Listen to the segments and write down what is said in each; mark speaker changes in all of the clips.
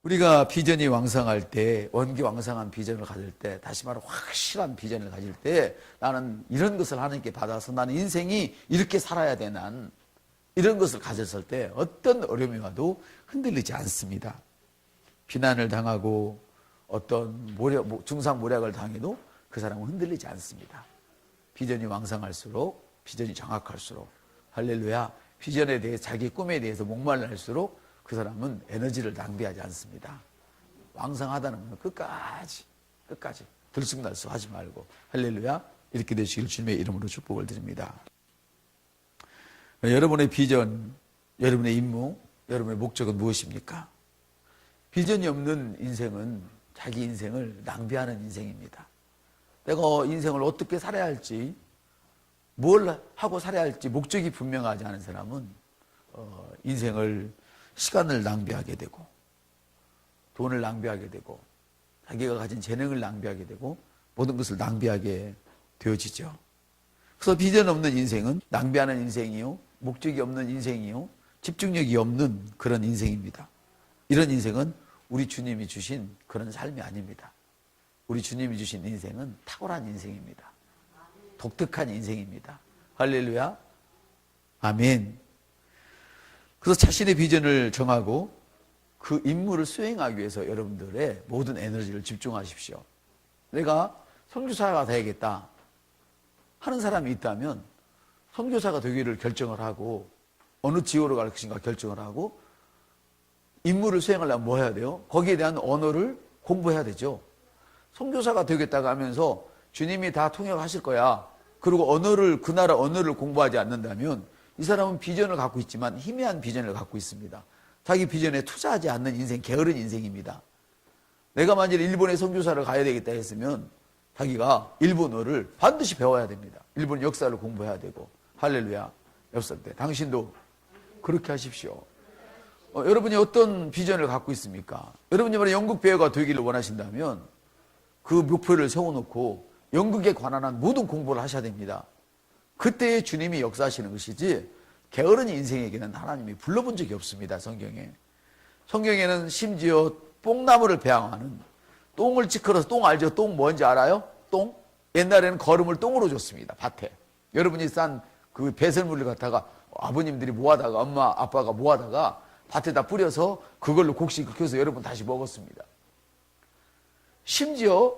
Speaker 1: 우리가 비전이 왕성할 때, 원기왕성한 비전을 가질 때, 다시 말해 확실한 비전을 가질 때, 나는 이런 것을 하나님께 받아서 나는 인생이 이렇게 살아야 돼, 난 이런 것을 가졌을 때 어떤 어려움이 와도 흔들리지 않습니다. 비난을 당하고 어떤 중상모략을 당해도 그 사람은 흔들리지 않습니다. 비전이 왕성할수록, 비전이 정확할수록, 할렐루야, 비전에 대해, 자기 꿈에 대해서 목말라할수록 그 사람은 에너지를 낭비하지 않습니다. 왕성하다는 건 끝까지 들쑥날쑥 하지 말고, 할렐루야, 이렇게 되시길 주님의 이름으로 축복을 드립니다. 여러분의 비전, 여러분의 임무, 여러분의 목적은 무엇입니까? 비전이 없는 인생은 자기 인생을 낭비하는 인생입니다. 내가 인생을 어떻게 살아야 할지, 뭘 하고 살아야 할지 목적이 분명하지 않은 사람은 인생을, 시간을 낭비하게 되고, 돈을 낭비하게 되고, 자기가 가진 재능을 낭비하게 되고, 모든 것을 낭비하게 되어지죠. 그래서 비전 없는 인생은 낭비하는 인생이요, 목적이 없는 인생이요, 집중력이 없는 그런 인생입니다. 이런 인생은 우리 주님이 주신 그런 삶이 아닙니다. 우리 주님이 주신 인생은 탁월한 인생입니다. 독특한 인생입니다. 할렐루야, 아멘. 그래서 자신의 비전을 정하고 그 임무를 수행하기 위해서 여러분들의 모든 에너지를 집중하십시오. 내가 선교사가 되야겠다 하는 사람이 있다면 선교사가 되기를 결정을 하고, 어느 지역으로 갈 것인가 결정을 하고, 임무를 수행하려면 뭐 해야 돼요? 거기에 대한 언어를 공부해야 되죠. 선교사가 되겠다고 하면서 주님이 다 통역하실 거야, 그리고 그 나라 언어를 공부하지 않는다면 이 사람은 비전을 갖고 있지만 희미한 비전을 갖고 있습니다. 자기 비전에 투자하지 않는 인생, 게으른 인생입니다. 내가 만일 일본에 선교사를 가야 되겠다 했으면 자기가 일본어를 반드시 배워야 됩니다. 일본 역사를 공부해야 되고, 할렐루야, 역사 때 당신도 그렇게 하십시오. 여러분이 어떤 비전을 갖고 있습니까? 여러분이 만약 연극 배우가 되기를 원하신다면 그 목표를 세워놓고 연극에 관한 모든 공부를 하셔야 됩니다. 그때의 주님이 역사하시는 것이지, 게으른 인생에게는 하나님이 불러본 적이 없습니다. 성경에는 심지어 뽕나무를 배양하는, 똥을 찌그러서, 똥 알죠? 똥 뭔지 알아요? 똥? 옛날에는 거름을 똥으로 줬습니다. 밭에 여러분이 싼 그 배설물을 갖다가 아버님들이 모아다가, 엄마 아빠가 모아다가 밭에다 뿌려서 그걸로 곡식 익혀서 여러분 다시 먹었습니다. 심지어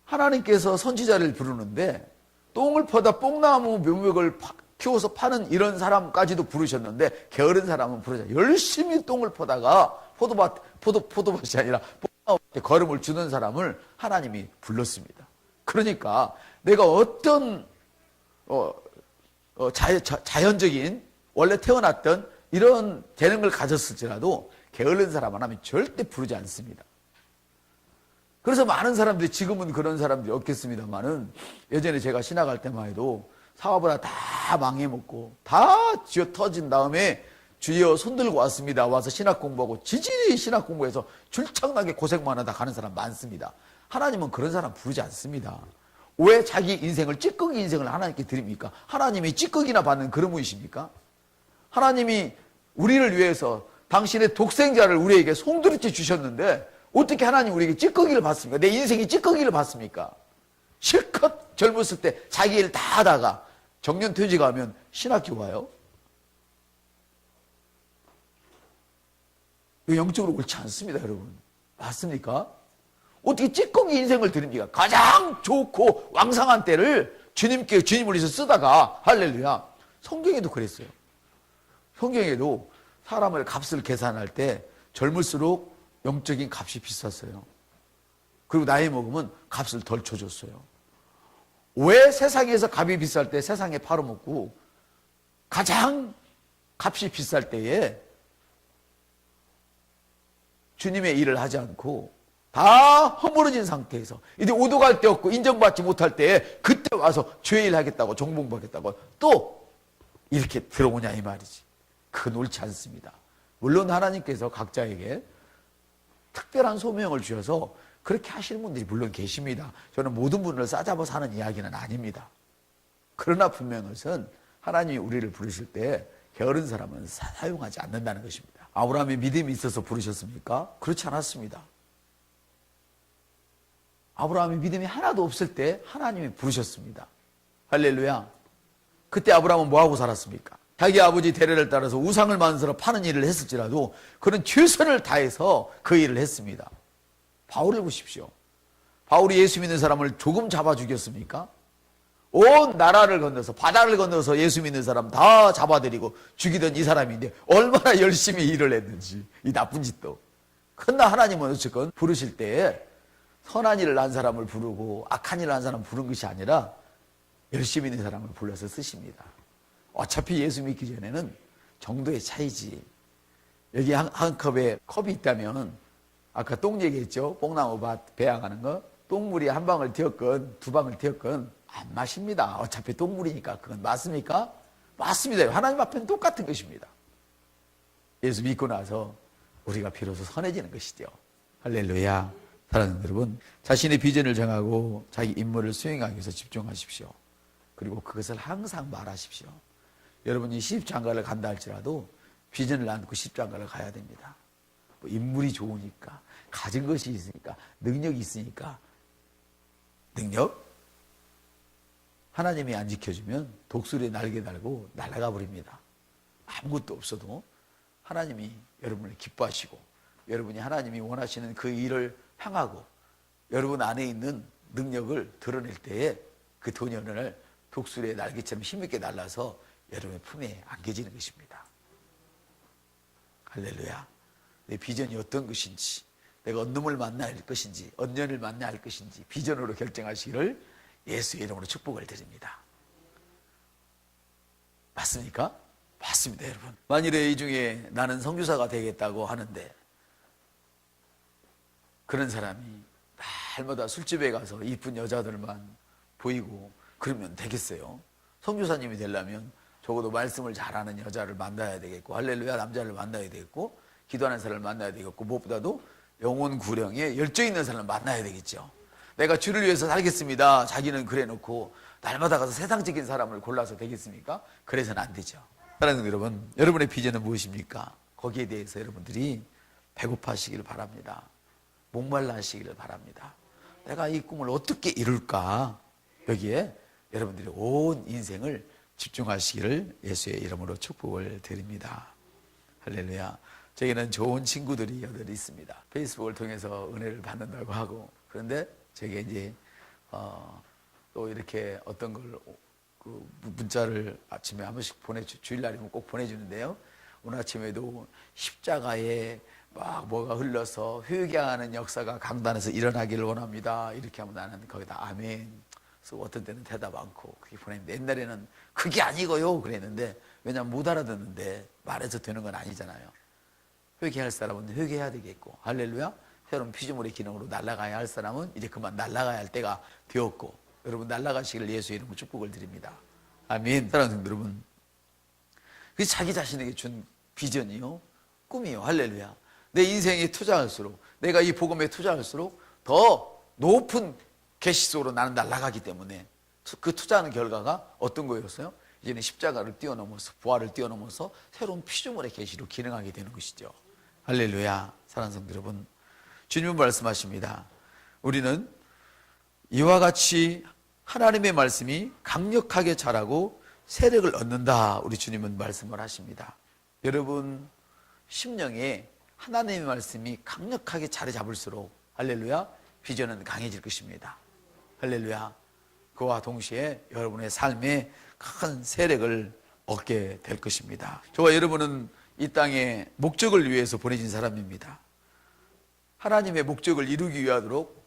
Speaker 1: 하나님께서 선지자를 부르는데 똥을 퍼다 뽕나무 묘목을 키워서 파는 이런 사람까지도 부르셨는데, 게으른 사람은 부르자. 열심히 똥을 퍼다가 포도밭이 아니라 뽕나무에 거름을 주는 사람을 하나님이 불렀습니다. 그러니까 내가 어떤 자연적인 원래 태어났던 이런 재능을 가졌을지라도 게으른 사람 하나님이 절대 부르지 않습니다. 그래서 많은 사람들이, 지금은 그런 사람들이 없겠습니다만은, 예전에 제가 신학할 때만 해도 사업을 다 망해먹고 다 쥐어 터진 다음에 주여 손들고 왔습니다. 와서 신학 공부하고 지질이 신학 공부해서 줄창나게 고생만 하다 가는 사람 많습니다. 하나님은 그런 사람 부르지 않습니다. 왜 자기 인생을, 찌꺼기 인생을 하나님께 드립니까? 하나님이 찌꺼기나 받는 그런 분이십니까? 하나님이 우리를 위해서 당신의 독생자를 우리에게 송두리째 주셨는데 어떻게 하나님 우리에게 찌꺼기를 받습니까? 내 인생이 찌꺼기를 받습니까? 실컷 젊었을 때 자기 일 다 하다가 정년퇴직하면 신학교 와요? 이거 영적으로 옳지 않습니다, 여러분. 맞습니까? 어떻게 찌꺼기 인생을 드립니까? 가장 좋고 왕성한 때를 주님을 위해서 쓰다가, 할렐루야, 성경에도 그랬어요. 성경에도 사람의 값을 계산할 때 젊을수록 영적인 값이 비쌌어요. 그리고 나이 먹으면 값을 덜 쳐줬어요. 왜 세상에서 값이 비쌀 때 세상에 팔아먹고, 가장 값이 비쌀 때에 주님의 일을 하지 않고 다 허물어진 상태에서 이제 오도갈 데 없고 인정받지 못할 때에 그때 와서 죄의 일 하겠다고, 정봉받겠다고 또 이렇게 들어오냐 이 말이지. 그건 옳지 않습니다. 물론 하나님께서 각자에게 특별한 소명을 주셔서 그렇게 하시는 분들이 물론 계십니다. 저는 모든 분을 싸잡아서 하는 이야기는 아닙니다. 그러나 분명한 것은 하나님이 우리를 부르실 때 게으른 사람은 사용하지 않는다는 것입니다. 아브라함이 믿음이 있어서 부르셨습니까? 그렇지 않았습니다. 아브라함이 믿음이 하나도 없을 때 하나님이 부르셨습니다. 할렐루야. 그때 아브라함은 뭐하고 살았습니까? 자기 아버지 대례를 따라서 우상을 만들어 파는 일을 했을지라도 그는 최선을 다해서 그 일을 했습니다. 바울을 보십시오. 바울이 예수 믿는 사람을 조금 잡아 죽였습니까? 온 나라를 건너서 바다를 건너서 예수 믿는 사람 다 잡아들이고 죽이던 이 사람인데 얼마나 열심히 일을 했는지, 이 나쁜 짓도. 그러나 하나님은 어쨌건 부르실 때에 선한 일을 한 사람을 부르고 악한 일을 한 사람을 부른 것이 아니라 열심히 있는 사람을 불러서 쓰십니다. 어차피 예수 믿기 전에는 정도의 차이지. 여기 한 컵에 컵이 있다면 아까 똥 얘기했죠? 뽕나무밭 배양하는 거. 똥물이 한 방울 튀었건 두 방울 튀었건 안 마십니다. 어차피 똥물이니까. 그건 맞습니까? 맞습니다. 하나님 앞에는 똑같은 것입니다. 예수 믿고 나서 우리가 비로소 선해지는 것이죠. 할렐루야. 사랑하는 여러분, 자신의 비전을 정하고 자기 임무를 수행하기 위해서 집중하십시오. 그리고 그것을 항상 말하십시오. 여러분이 시집장가를 간다 할지라도 비전을 안고 시집장가를 가야 됩니다. 뭐 인물이 좋으니까, 가진 것이 있으니까, 능력이 있으니까. 능력? 하나님이 안 지켜주면 독수리에 날개 달고 날아가 버립니다. 아무것도 없어도 하나님이 여러분을 기뻐하시고 여러분이 하나님이 원하시는 그 일을 향하고 여러분 안에 있는 능력을 드러낼 때에 그 도년을 독수리의 날개처럼 힘있게 날라서 여러분의 품에 안겨지는 것입니다. 할렐루야. 내 비전이 어떤 것인지, 내가 어떤 놈을 만나야 할 것인지, 어떤 년을 만나야 할 것인지 비전으로 결정하시기를 예수의 이름으로 축복을 드립니다. 맞습니까? 맞습니다, 여러분. 만일에 이 중에 나는 선교사가 되겠다고 하는데 그런 사람이 날마다 술집에 가서 이쁜 여자들만 보이고 그러면 되겠어요? 선교사님이 되려면 적어도 말씀을 잘하는 여자를 만나야 되겠고, 할렐루야, 남자를 만나야 되겠고, 기도하는 사람을 만나야 되겠고, 무엇보다도 영혼 구령에 열정 있는 사람을 만나야 되겠죠. 내가 주를 위해서 살겠습니다. 자기는 그래 놓고 날마다 가서 세상적인 사람을 골라서 되겠습니까? 그래서는 안 되죠. 사랑하는 여러분, 여러분의 비전은 무엇입니까? 거기에 대해서 여러분들이 배고파하시기를 바랍니다. 목말라 하시기를 바랍니다. 내가 이 꿈을 어떻게 이룰까? 여기에 여러분들이 온 인생을 집중하시기를 예수의 이름으로 축복을 드립니다. 할렐루야. 저에게는 좋은 친구들이 여덟 있습니다. 페이스북을 통해서 은혜를 받는다고 하고, 그런데 제게 이제 또 이렇게 어떤 걸 문자를 아침에 한 번씩 주일날이면 꼭 보내주는데요. 오늘 아침에도 십자가에 막 뭐가 흘러서 회개하는 역사가 강단에서 일어나기를 원합니다. 이렇게 하면 나는 거기다 아멘. 그래서 어떤 때는 대답 않고 그렇게 보냈는데, 옛날에는 그게 아니고요 그랬는데, 왜냐하면 못 알아듣는데 말해서 되는 건 아니잖아요. 회개할 사람은 회개해야 되겠고, 할렐루야. 새로운 피조물의 기능으로 날아가야 할 사람은 이제 그만 날아가야 할 때가 되었고, 여러분 날아가시기를 예수의 이름으로 축복을 드립니다. 아멘. 사랑하는 성도 여러분, 그래서 자기 자신에게 준 비전이요, 꿈이요. 할렐루야. 내 인생에 투자할수록, 내가 이 복음에 투자할수록 더 높은 계시 속으로 나는 날아가기 때문에 그 투자하는 결과가 어떤 거였어요? 이제는 십자가를 뛰어넘어서, 부활을 뛰어넘어서 새로운 피조물의 계시로 기능하게 되는 것이죠. 할렐루야. 사랑하는 성도 여러분, 주님은 말씀하십니다. 우리는 이와 같이 하나님의 말씀이 강력하게 자라고 세력을 얻는다. 우리 주님은 말씀을 하십니다. 여러분 심령에 하나님의 말씀이 강력하게 자리 잡을수록, 할렐루야, 비전은 강해질 것입니다. 할렐루야. 그와 동시에 여러분의 삶에 큰 세력을 얻게 될 것입니다. 저와 여러분은 이 땅에 목적을 위해서 보내진 사람입니다. 하나님의 목적을 이루기 위하도록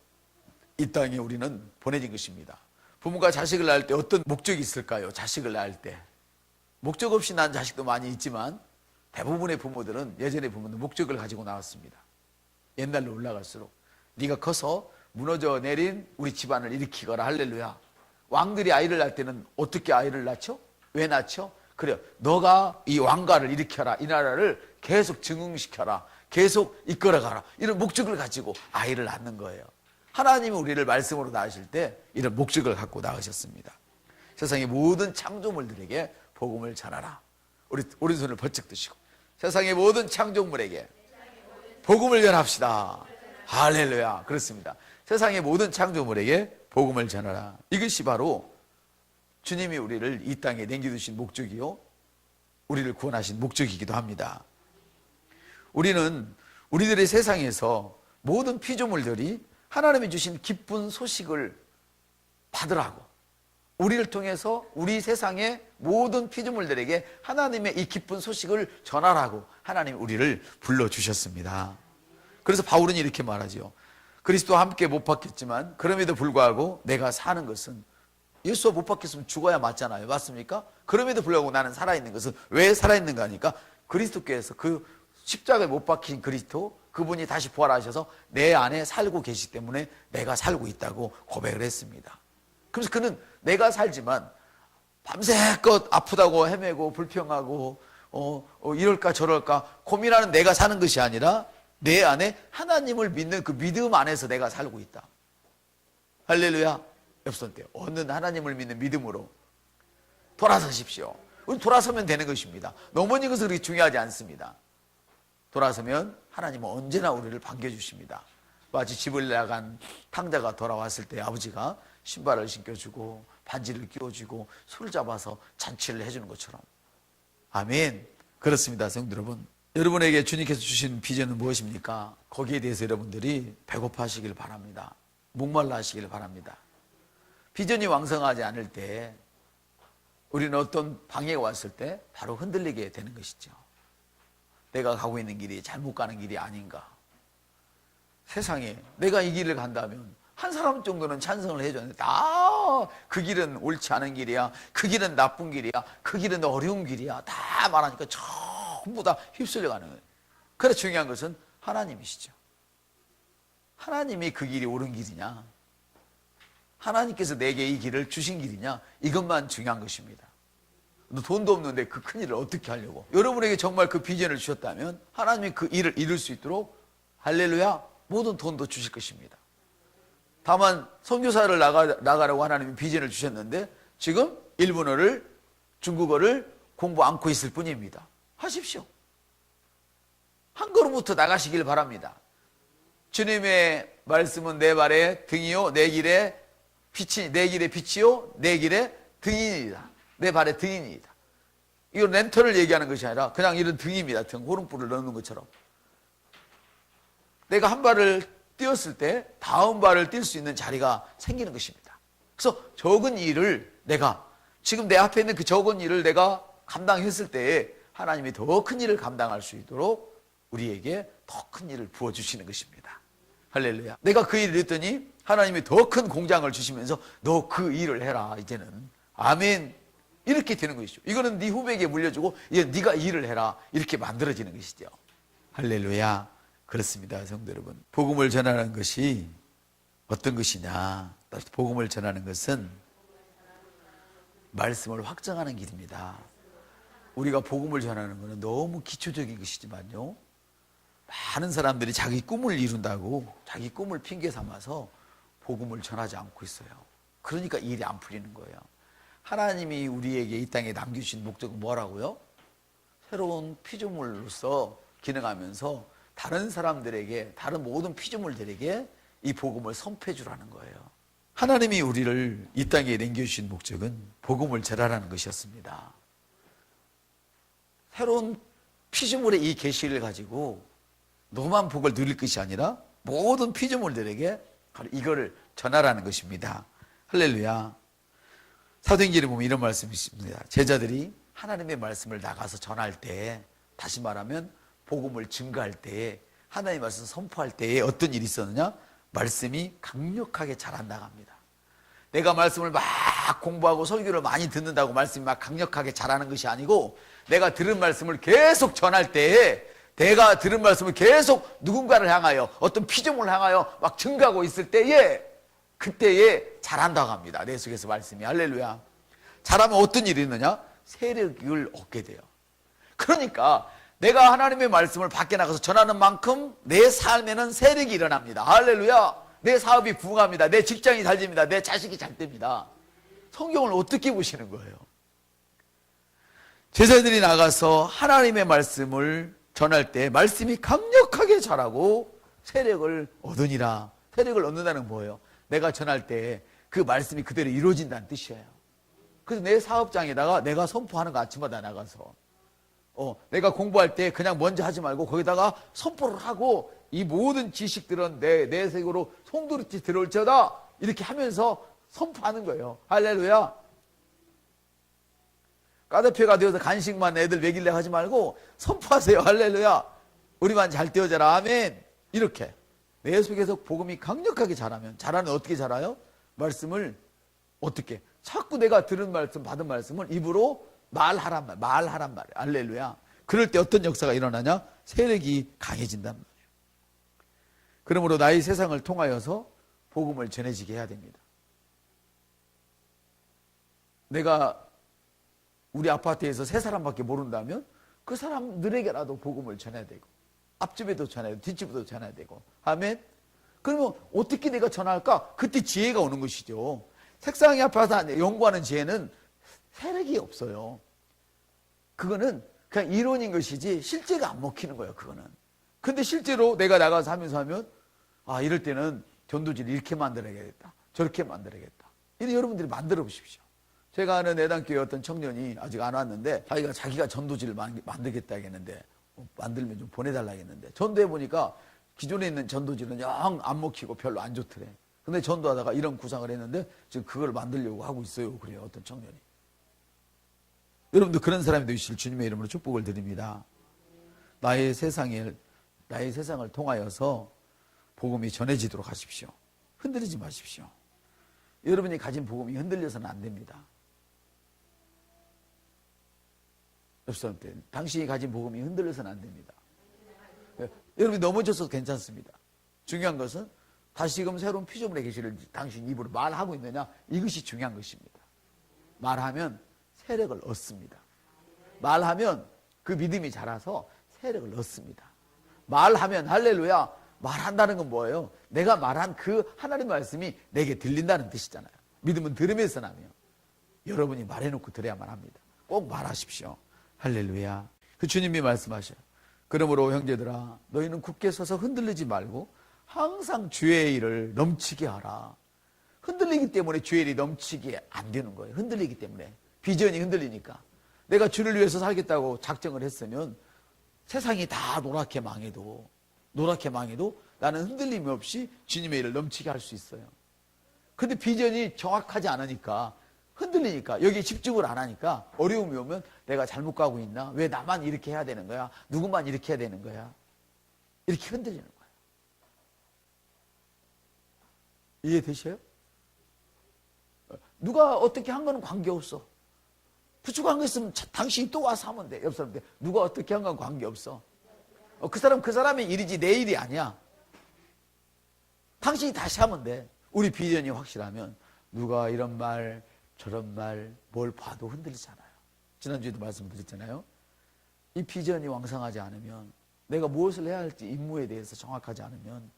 Speaker 1: 이 땅에 우리는 보내진 것입니다. 부모가 자식을 낳을 때 어떤 목적이 있을까요? 자식을 낳을 때 목적 없이 낳은 자식도 많이 있지만 대부분의 부모들은, 예전의 부모는 목적을 가지고 나왔습니다. 옛날로 올라갈수록 네가 커서 무너져 내린 우리 집안을 일으키거라. 할렐루야. 왕들이 아이를 낳을 때는 어떻게 아이를 낳죠? 왜 낳죠? 그래요. 너가 이 왕가를 일으켜라. 이 나라를 계속 증흥시켜라. 계속 이끌어가라. 이런 목적을 가지고 아이를 낳는 거예요. 하나님이 우리를 말씀으로 낳으실 때 이런 목적을 갖고 낳으셨습니다. 세상의 모든 창조물들에게 복음을 전하라. 우리 오른손을 번쩍 드시고, 세상의 모든 창조물에게 복음을 전합시다. 할렐루야. 그렇습니다. 세상의 모든 창조물에게 복음을 전하라. 이것이 바로 주님이 우리를 이 땅에 남겨두신 목적이요, 우리를 구원하신 목적이기도 합니다. 우리는 우리들의 세상에서 모든 피조물들이 하나님이 주신 기쁜 소식을 받으라고, 우리를 통해서 우리 세상의 모든 피조물들에게 하나님의 이 기쁜 소식을 전하라고 하나님이 우리를 불러주셨습니다. 그래서 바울은 이렇게 말하죠. 그리스도와 함께 못 박혔지만 그럼에도 불구하고 내가 사는 것은, 예수와 못 박혔으면 죽어야 맞잖아요. 맞습니까? 그럼에도 불구하고 나는 살아있는 것은 왜 살아있는가 하니까 그리스도께서 그 십자가에 못 박힌 그리스도, 그분이 다시 부활하셔서 내 안에 살고 계시기 때문에 내가 살고 있다고 고백을 했습니다. 그래서 그는 내가 살지만 밤새껏 아프다고 헤매고 불평하고 이럴까 저럴까 고민하는 내가 사는 것이 아니라 내 안에 하나님을 믿는 그 믿음 안에서 내가 살고 있다. 할렐루야. 옆선 때 얻는 하나님을 믿는 믿음으로 돌아서십시오. 돌아서면 되는 것입니다. 넘어진 것은 그렇게 중요하지 않습니다. 돌아서면 하나님은 언제나 우리를 반겨주십니다. 마치 집을 나간 탕자가 돌아왔을 때 아버지가 신발을 신겨주고 반지를 끼워주고 손을 잡아서 잔치를 해주는 것처럼. 아멘. 그렇습니다. 성도 여러분, 여러분에게 주님께서 주신 비전은 무엇입니까? 거기에 대해서 여러분들이 배고파하시길 바랍니다. 목말라 하시길 바랍니다. 비전이 왕성하지 않을 때 우리는 어떤 방해가 왔을 때 바로 흔들리게 되는 것이죠. 내가 가고 있는 길이 잘못 가는 길이 아닌가. 세상에 내가 이 길을 간다면 한 사람 정도는 찬성을 해줬는데 그 길은 옳지 않은 길이야, 그 길은 나쁜 길이야, 그 길은 어려운 길이야 다 말하니까 전부 다 휩쓸려 가는 거예요. 그래서 중요한 것은 하나님이시죠. 하나님이 그 길이 옳은 길이냐, 하나님께서 내게 이 길을 주신 길이냐, 이것만 중요한 것입니다. 너 돈도 없는데 그 큰 일을 어떻게 하려고? 여러분에게 정말 그 비전을 주셨다면 하나님이 그 일을 이룰 수 있도록, 할렐루야, 모든 돈도 주실 것입니다. 다만 선교사를 나가라고 하나님이 비전을 주셨는데 지금 일본어를, 중국어를 공부 않고 있을 뿐입니다. 하십시오. 한 걸음부터 나가시길 바랍니다. 주님의 말씀은 내 발의 등이요 내 길의 빛이요 내 길의 등이니이다. 내 발의 등이니이다. 이거 랜턴을 얘기하는 것이 아니라 그냥 이런 등입니다. 등, 호롱불을 넣는 것처럼. 내가 한 발을 띄었을 때 다음 발을 뛸 수 있는 자리가 생기는 것입니다. 그래서 적은 일을 내가, 지금 내 앞에 있는 그 적은 일을 내가 감당했을 때에 하나님이 더 큰 일을 감당할 수 있도록 우리에게 더 큰 일을 부어주시는 것입니다. 할렐루야. 내가 그 일을 했더니 하나님이 더 큰 공장을 주시면서 너 그 일을 해라 이제는. 아멘. 이렇게 되는 것이죠. 이거는 네 후배에게 물려주고 이제 네가 일을 해라 이렇게 만들어지는 것이죠. 할렐루야. 그렇습니다. 성도 여러분, 복음을 전하는 것이 어떤 것이냐, 복음을 전하는 것은 말씀을 확정하는 길입니다. 우리가 복음을 전하는 것은 너무 기초적인 것이지만요, 많은 사람들이 자기 꿈을 이룬다고 자기 꿈을 핑계 삼아서 복음을 전하지 않고 있어요. 그러니까 일이 안 풀리는 거예요. 하나님이 우리에게 이 땅에 남겨주신 목적은 뭐라고요? 새로운 피조물로서 기능하면서 다른 사람들에게, 다른 모든 피조물들에게 이 복음을 선포해 주라는 거예요. 하나님이 우리를 이 땅에 남겨주신 목적은 복음을 전하라는 것이었습니다. 새로운 피조물의 이 계시를 가지고 너만 복을 누릴 것이 아니라 모든 피조물들에게 바로 이거를 전하라는 것입니다. 할렐루야. 사도행전에 보면 이런 말씀이 있습니다. 제자들이 하나님의 말씀을 나가서 전할 때, 다시 말하면 복음을 증거할 때, 하나님의 말씀 선포할 때에 어떤 일이 있었느냐? 말씀이 강력하게 자란다고 합니다. 내가 말씀을 막 공부하고 설교를 많이 듣는다고 말씀이 막 강력하게 자라는 것이 아니고, 내가 들은 말씀을 계속 전할 때에, 내가 들은 말씀을 계속 누군가를 향하여, 어떤 피조물을 향하여 막 증거하고 있을 때에, 그때에 자란다고 합니다. 내 속에서 말씀이. 할렐루야. 자라면 어떤 일이 있느냐? 세력을 얻게 돼요. 그러니까 내가 하나님의 말씀을 밖에 나가서 전하는 만큼 내 삶에는 세력이 일어납니다. 할렐루야. 내 사업이 부흥합니다. 내 직장이 잘 됩니다. 내 자식이 잘 됩니다. 성경을 어떻게 보시는 거예요? 제자들이 나가서 하나님의 말씀을 전할 때 말씀이 강력하게 자라고 세력을 얻으니라. 세력을 얻는다는 건 뭐예요? 내가 전할 때 그 말씀이 그대로 이루어진다는 뜻이에요. 그래서 내 사업장에다가 내가 선포하는 거 아침마다 나가서 내가 공부할 때 그냥 먼저 하지 말고 거기다가 선포를 하고 이 모든 지식들은 내 세계로 송두리째 들어올지어다 이렇게 하면서 선포하는 거예요. 할렐루야. 까다표가 되어서 간식만 애들 먹이려 하지 말고 선포하세요. 할렐루야. 우리만 잘 되어져라. 아멘. 이렇게 내 속에서 복음이 강력하게 자라면, 자라는 어떻게 자라요? 말씀을 어떻게? 자꾸 내가 들은 말씀, 받은 말씀을 입으로 말하란 말. 할렐루야. 그럴 때 어떤 역사가 일어나냐? 세력이 강해진단 말이에요. 그러므로 나의 세상을 통하여서 복음을 전해지게 해야 됩니다. 내가 우리 아파트에서 세 사람밖에 모른다면 그 사람들에게라도 복음을 전해야 되고, 앞집에도 전해야 되고, 뒷집에도 전해야 되고. 아멘. 그러면 어떻게 내가 전할까? 그때 지혜가 오는 것이죠. 책상 앞에서 연구하는 지혜는 세력이 없어요. 그거는 그냥 이론인 것이지 실제가 안 먹히는 거예요. 그거는. 근데 실제로 내가 나가서 하면서 하면 이럴 때는 전도지를 이렇게 만들어야겠다, 저렇게 만들어야겠다. 이런 여러분들이 만들어 보십시오. 제가 아는 내단교회 어떤 청년이 아직 안 왔는데 자기가 전도지를 만들겠다 했는데 만들면 좀 보내달라 했는데 전도해 보니까 기존에 있는 전도지는 영 안 먹히고 별로 안 좋더래. 근데 전도하다가 이런 구상을 했는데 지금 그걸 만들려고 하고 있어요. 그래요. 어떤 청년이. 여러분도 그런 사람이 되시길 주님의 이름으로 축복을 드립니다. 나의 세상을 통하여서 복음이 전해지도록 하십시오. 흔들리지 마십시오. 여러분이 가진 복음이 흔들려서는 안 됩니다. 옆 사람한테 당신이 가진 복음이 흔들려서는 안 됩니다. 여러분이 넘어져서 괜찮습니다. 중요한 것은 다시금 새로운 피조물의 계시를 당신 입으로 말하고 있느냐, 이것이 중요한 것입니다. 말하면 세력을 얻습니다. 말하면 그 믿음이 자라서 세력을 얻습니다. 말하면 할렐루야. 말한다는 건 뭐예요? 내가 말한 그 하나님 말씀이 내게 들린다는 뜻이잖아요. 믿음은 들으면서 나며 여러분이 말해놓고 들어야만 합니다. 꼭 말하십시오. 할렐루야. 그 주님이 말씀하셔요. 그러므로 형제들아, 너희는 굳게 서서 흔들리지 말고 항상 주의 일을 넘치게 하라. 흔들리기 때문에 주의 일이 넘치게 안 되는 거예요. 흔들리기 때문에. 비전이 흔들리니까. 내가 주를 위해서 살겠다고 작정을 했으면 세상이 다 노랗게 망해도 나는 흔들림 없이 주님의 일을 넘치게 할 수 있어요. 근데 비전이 정확하지 않으니까, 흔들리니까, 여기에 집중을 안 하니까 어려움이 오면 내가 잘못 가고 있나? 왜 나만 이렇게 해야 되는 거야? 누구만 이렇게 해야 되는 거야? 이렇게 흔들리는 거예요. 이해되셔요? 누가 어떻게 한 거는 관계없어. 부추한 거 있으면 당신이 또 와서 하면 돼. 옆 사람한테 누가 어떻게 한 건 관계없어. 그 사람의 일이지 내 일이 아니야. 당신이 다시 하면 돼. 우리 비전이 확실하면 누가 이런 말 저런 말 뭘 봐도 흔들리잖아요. 지난주에도 말씀드렸잖아요. 이 비전이 왕성하지 않으면, 내가 무엇을 해야 할지 임무에 대해서 정확하지 않으면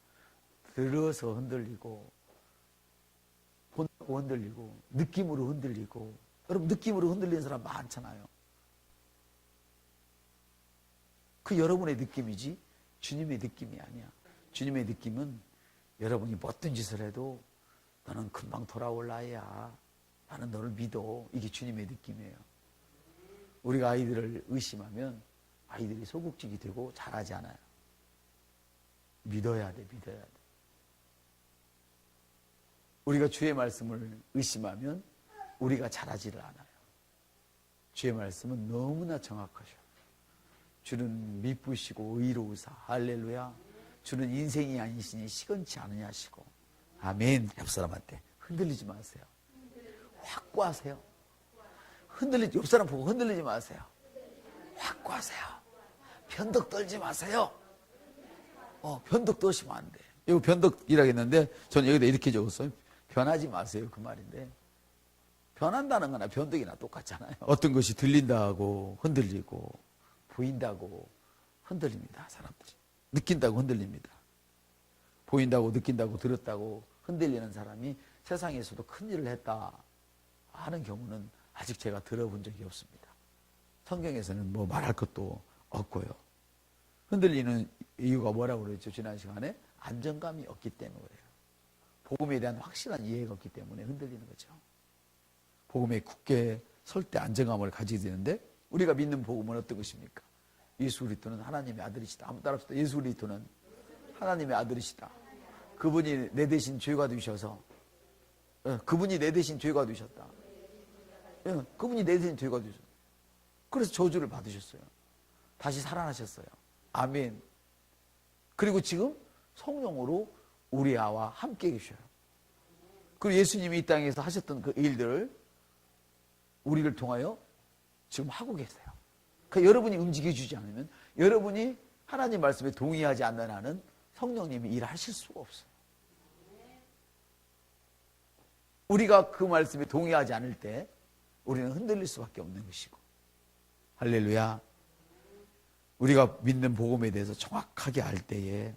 Speaker 1: 들어서 흔들리고, 본다고 흔들리고, 느낌으로 흔들리고. 여러분, 느낌으로 흔들리는 사람 많잖아요. 그 여러분의 느낌이지 주님의 느낌이 아니야. 주님의 느낌은 여러분이 어떤 짓을 해도 너는 금방 돌아올 아이야. 나는 너를 믿어. 이게 주님의 느낌이에요. 우리가 아이들을 의심하면 아이들이 소극적이 되고 잘하지 않아요. 믿어야 돼. 우리가 주의 말씀을 의심하면 우리가 잘하지를 않아요. 주의 말씀은 너무나 정확하셔. 주는 미쁘시고 의로우사. 할렐루야. 주는 인생이 아니시니 시건치 않으냐시고. 아멘. 옆 사람한테 흔들리지 마세요. 확고하세요. 옆 사람 보고 흔들리지 마세요. 확고하세요. 변덕 떨지 마세요. 변덕 떠시면 안 돼. 이거 변덕이라고 했는데 저는 여기다 이렇게 적었어요. 변하지 마세요. 그 말인데, 변한다는 거나 변덕이나 똑같잖아요. 어떤 것이 들린다고 흔들리고, 보인다고 흔들립니다. 사람들이. 느낀다고 흔들립니다. 보인다고 느낀다고 들었다고 흔들리는 사람이 세상에서도 큰 일을 했다 하는 경우는 아직 제가 들어본 적이 없습니다. 성경에서는 뭐 말할 것도 없고요. 흔들리는 이유가 뭐라고 그랬죠? 지난 시간에 안정감이 없기 때문이에요. 복음에 대한 확실한 이해가 없기 때문에 흔들리는 거죠. 복음에 굳게 설 때 안정감을 가지게 되는데, 우리가 믿는 복음은 어떤 것입니까? 예수 그리스도는 하나님의 아들이시다. 한번 따라합시다. 예수 그리스도는 하나님의 아들이시다. 그분이 내 대신 죄가 되셔서, 그분이 내 대신 죄가 되셨다. 그분이 내 대신 죄가 되셨다. 그래서 저주를 받으셨어요. 다시 살아나셨어요. 아멘. 그리고 지금 성령으로 우리와 함께 계셔요. 그리고 예수님이 이 땅에서 하셨던 그 일들을 우리를 통하여 지금 하고 계세요. 그러니까 여러분이 움직여주지 않으면, 여러분이 하나님 말씀에 동의하지 않는 한은 성령님이 일하실 수가 없어요. 우리가 그 말씀에 동의하지 않을 때 우리는 흔들릴 수밖에 없는 것이고, 할렐루야. 우리가 믿는 복음에 대해서 정확하게 알 때에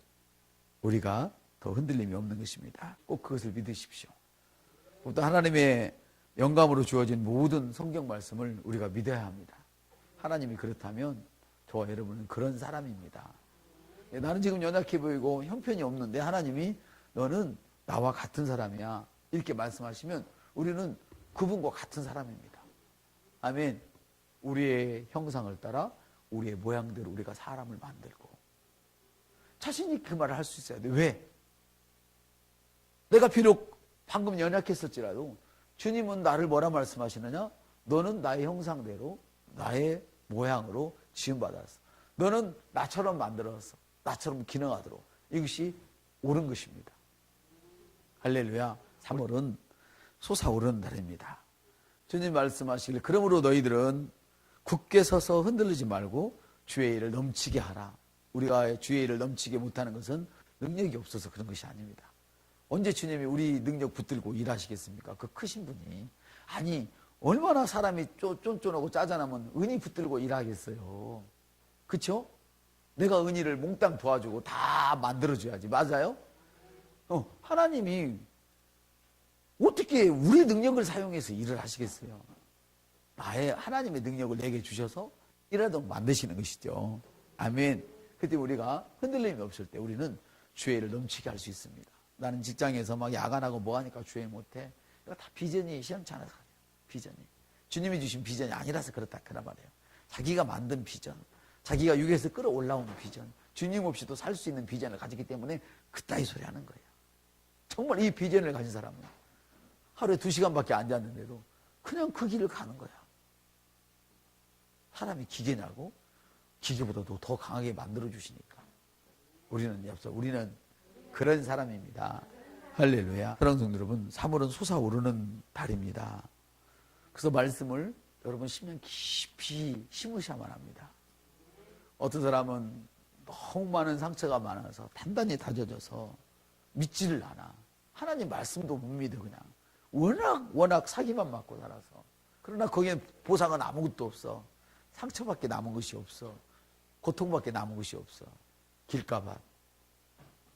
Speaker 1: 우리가 더 흔들림이 없는 것입니다. 꼭 그것을 믿으십시오. 또 하나님의 영감으로 주어진 모든 성경 말씀을 우리가 믿어야 합니다. 하나님이 그렇다면 저와 여러분은 그런 사람입니다. 나는 지금 연약해 보이고 형편이 없는데 하나님이 너는 나와 같은 사람이야, 이렇게 말씀하시면 우리는 그분과 같은 사람입니다. 아멘. 우리의 형상을 따라 우리의 모양대로 우리가 사람을 만들고, 자신 있게 그 말을 할 수 있어야 돼. 왜? 내가 비록 방금 연약했을지라도 주님은 나를 뭐라 말씀하시느냐? 너는 나의 형상대로 나의 모양으로 지음받았어. 너는 나처럼 만들어서 나처럼 기능하도록. 이것이 옳은 것입니다. 할렐루야. 3월은 솟아오르는 달입니다. 주님 말씀하시길, 그러므로 너희들은 굳게 서서 흔들리지 말고 주의 일을 넘치게 하라. 우리가 주의 일을 넘치게 못하는 것은 능력이 없어서 그런 것이 아닙니다. 언제 주님이 우리 능력 붙들고 일하시겠습니까? 그 크신 분이. 아니, 얼마나 사람이 쫀쫀하고 짜잔하면 은이 붙들고 일하겠어요. 그렇죠? 내가 은이를 몽땅 도와주고 다 만들어줘야지. 맞아요? 하나님이 어떻게 우리 능력을 사용해서 일을 하시겠어요? 하나님의 능력을 내게 주셔서 일하도록 만드시는 것이죠. 아멘. 그때 우리가 흔들림이 없을 때 우리는 주의 일을 넘치게 할 수 있습니다. 나는 직장에서 막 야간하고 뭐 하니까 주의 못해. 이거 다 비전이 시험찮아서 그래요. 비전이. 주님이 주신 비전이 아니라서 그렇다 그런 말이에요. 자기가 만든 비전, 자기가 육에서 끌어올라온 비전, 주님 없이도 살 수 있는 비전을 가지기 때문에 그따위 소리 하는 거예요. 정말 이 비전을 가진 사람은 하루에 2시간밖에 안 잤는데도 그냥 그 길을 가는 거야. 사람이 기계냐고? 기계보다도 더 강하게 만들어주시니까. 우리는 그런 사람입니다. 할렐루야. 사랑하는 성도 여러분, 3월은 솟아오르는 달입니다. 그래서 말씀을 여러분 심령 깊이 심으셔야만 합니다. 어떤 사람은 너무 많은 상처가 많아서 단단히 다져져서 믿지를 않아. 하나님 말씀도 못 믿어. 그냥 워낙 사기만 맞고 살아서. 그러나 거기에 보상은 아무것도 없어. 상처밖에 남은 것이 없어. 고통밖에 남은 것이 없어. 길가밭.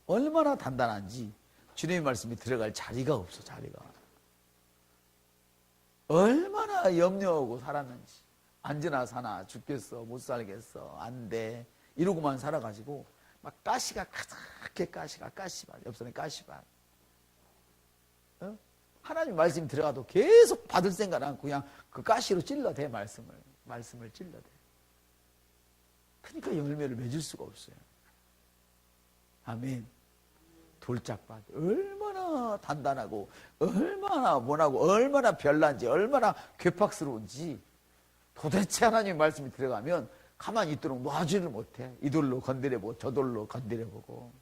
Speaker 1: 얼마나 단단한지 주님의 말씀이 들어갈 자리가 없어. 자리가. 얼마나 염려하고 살았는지. 앉으나 사나 죽겠어 못 살겠어 안 돼 이러고만 살아가지고 막 가시가 가득해. 가시밭 옆선에 가시밭. 하나님 말씀이 들어가도 계속 받을 생각 않고 그냥 그 가시로 찔러대. 말씀을 찔러대. 그러니까 열매를 맺을 수가 없어요. 아멘. 돌짝밭. 얼마나 단단하고 얼마나 모나고 얼마나 별난지 얼마나 괴팍스러운지 도대체 하나님의 말씀이 들어가면 가만히 있도록 놔주지를 못해. 이 돌로 건드려보고 저 돌로 건드려보고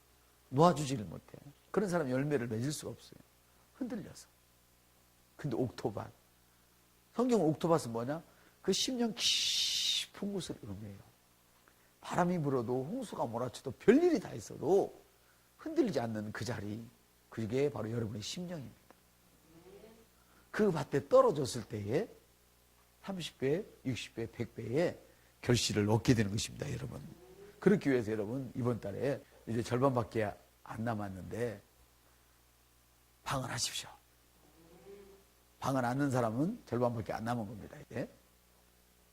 Speaker 1: 놔주지를 못해. 그런 사람 열매를 맺을 수가 없어요. 흔들려서. 근데 옥토밭. 성경 옥토밭은 뭐냐? 그 10년 깊은 곳을 의미해요. 바람이 불어도 홍수가 몰아쳐도 별일이 다 있어도 흔들리지 않는 그 자리, 그게 바로 여러분의 심령입니다. 그 밭에 떨어졌을 때에 30배, 60배, 100배의 결실을 얻게 되는 것입니다, 여러분. 그렇기 위해서 여러분 이번 달에 이제 절반밖에 안 남았는데 방언하십시오. 방언 않는 사람은 절반밖에 안 남은 겁니다. 이제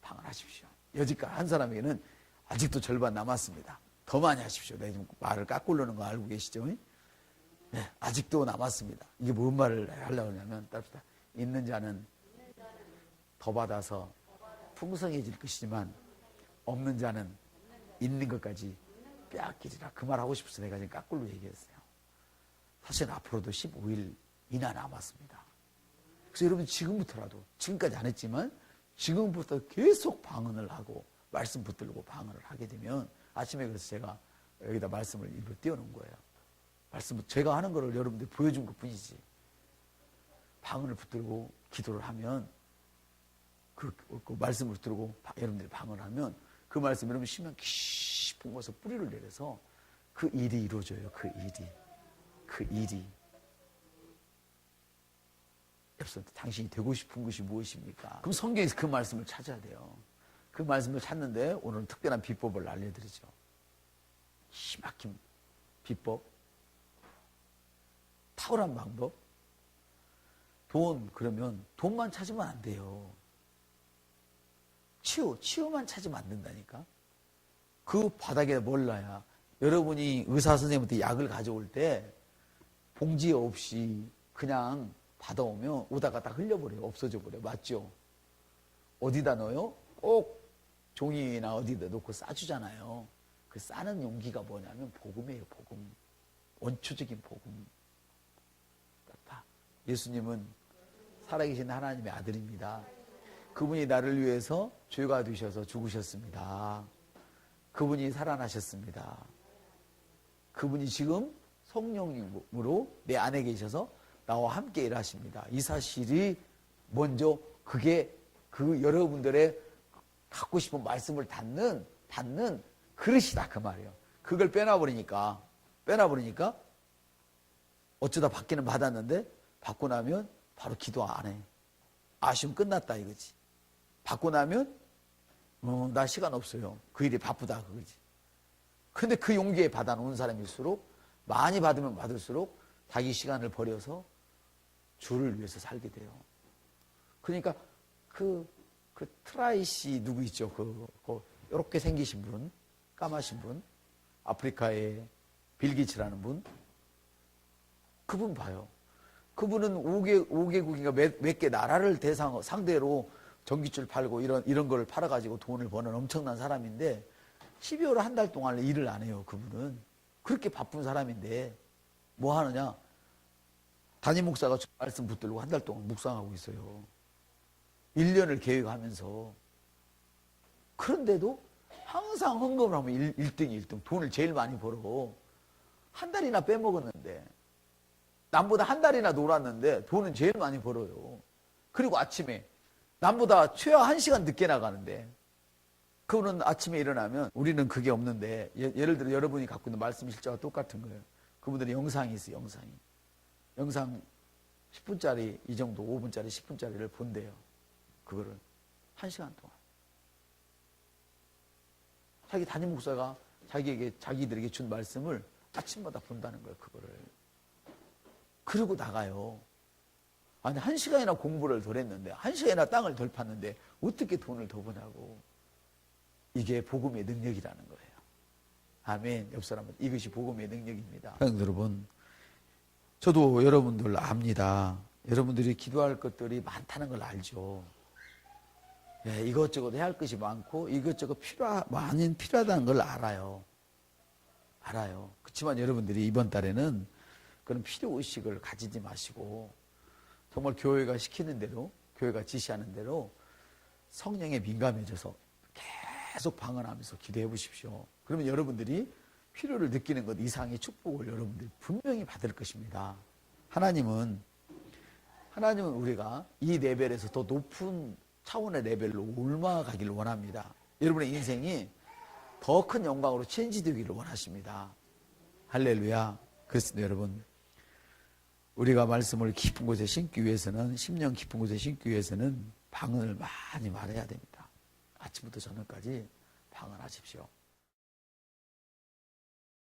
Speaker 1: 방언하십시오. 여지껏 한 사람에게는 아직도 절반 남았습니다. 더 많이 하십시오. 내가 지금 말을 까꾸르는 거 알고 계시죠? 네, 아직도 남았습니다. 이게 뭔 말을 하려고 하냐면, 따릅시다. 있는 자는 더 받아서 풍성해질 것이지만, 없는 자는 있는 것까지 빼앗기리라. 그 말 하고 싶어서 내가 지금 까꿀로 얘기했어요. 사실 앞으로도 15일이나 남았습니다. 그래서 여러분 지금부터라도, 지금까지 안 했지만 지금부터 계속 방언을 하고 말씀 붙들고 방언을 하게 되면, 아침에 그래서 제가 여기다 말씀을 일부러 띄워놓은 거예요. 말씀, 제가 하는 거를 여러분들이 보여준 것 뿐이지. 방언을 붙들고 기도를 하면, 그 말씀을 붙들고 여러분들이 방언을 하면, 그 말씀 여러분 심령 깊은 곳에서 뿌리를 내려서 그 일이 이루어져요. 그 일이. 여러분, 당신이 되고 싶은 것이 무엇입니까? 그럼 성경에서 그 말씀을 찾아야 돼요. 그 말씀을 찾는데 오늘은 특별한 비법을 알려드리죠. 기막힌 비법, 탁월한 방법. 그러면 돈만 찾으면 안 돼요. 치유만 찾으면 안 된다니까. 그 바닥에 몰라야, 여러분이 의사 선생님한테 약을 가져올 때 봉지 없이 그냥 받아오면 오다가 다 흘려버려요. 없어져 버려요. 맞죠? 어디다 넣어요? 꼭 종이나 어디다 놓고 싸주잖아요. 그 싸는 용기가 뭐냐면 복음이에요. 복음. 원초적인 복음. 예수님은 살아계신 하나님의 아들입니다. 그분이 나를 위해서 죄가 되셔서 죽으셨습니다. 그분이 살아나셨습니다. 그분이 지금 성령님으로 내 안에 계셔서 나와 함께 일하십니다. 이 사실이 먼저 그게 그 여러분들의 갖고 싶은 말씀을 닫는 그릇이다 그 말이에요. 그걸 빼놔버리니까 어쩌다 받기는 받았는데 받고 나면 바로 기도 안 해. 아쉬움 끝났다 이거지. 받고 나면 나 시간 없어요. 그 일이 바쁘다 그거지. 근데 그 용기에 받아놓은 사람일수록 많이 받으면 받을수록 자기 시간을 버려서 주를 위해서 살게 돼요. 그러니까 그 트라이시 누구 있죠? 이렇게 생기신 분, 까마신 분, 아프리카의 빌기츠라는 분, 그분 봐요. 그분은 5개국인가 몇 개 나라를 상대로 전기줄 팔고 이런 걸 팔아가지고 돈을 버는 엄청난 사람인데 12월 한 달 동안 일을 안 해요. 그분은 그렇게 바쁜 사람인데 뭐 하느냐? 담임 목사가 말씀 붙들고 한 달 동안 묵상하고 있어요. 1년을 계획하면서. 그런데도 항상 헌금을 하면 1등 돈을 제일 많이 벌어. 한 달이나 빼먹었는데, 남보다 한 달이나 놀았는데 돈은 제일 많이 벌어요. 그리고 아침에 남보다 최하 1시간 늦게 나가는데, 그분은 아침에 일어나면 우리는 그게 없는데, 예를 들어 여러분이 갖고 있는 말씀 실자와 똑같은 거예요. 그분들은 영상이 있어요. 영상 10분짜리 이 정도 5분짜리 10분짜리를 본대요. 그거를 1시간 동안. 자기 담임 목사가 자기들에게 준 말씀을 아침마다 본다는 거예요. 그거를. 그러고 나가요. 아니 1시간이나 공부를 덜 했는데 1시간이나 땅을 덜 팠는데 어떻게 돈을 더 버냐고. 이게 복음의 능력이라는 거예요. 아멘. 옆 사람은 이것이 복음의 능력입니다. 여러분, 저도 여러분들 압니다. 여러분들이 기도할 것들이 많다는 걸 알죠. 예, 이것저것 해야 할 것이 많고 이것저것 많이 필요하다는 걸 알아요. 그렇지만 여러분들이 이번 달에는 그런 필요의식을 가지지 마시고 정말 교회가 시키는 대로, 교회가 지시하는 대로 성령에 민감해져서 계속 방언하면서 기도해 보십시오. 그러면 여러분들이 필요를 느끼는 것 이상의 축복을 여러분들이 분명히 받을 것입니다. 하나님은 우리가 이 레벨에서 더 높은 차원의 레벨로 올라가기를 원합니다. 여러분의 인생이 더 큰 영광으로 체인지되기를 원하십니다. 할렐루야. 그렇습니다. 여러분, 우리가 말씀을 깊은 곳에 심기 위해서는, 심령 깊은 곳에 심기 위해서는 방언을 많이 말해야 됩니다. 아침부터 저녁까지 방언하십시오.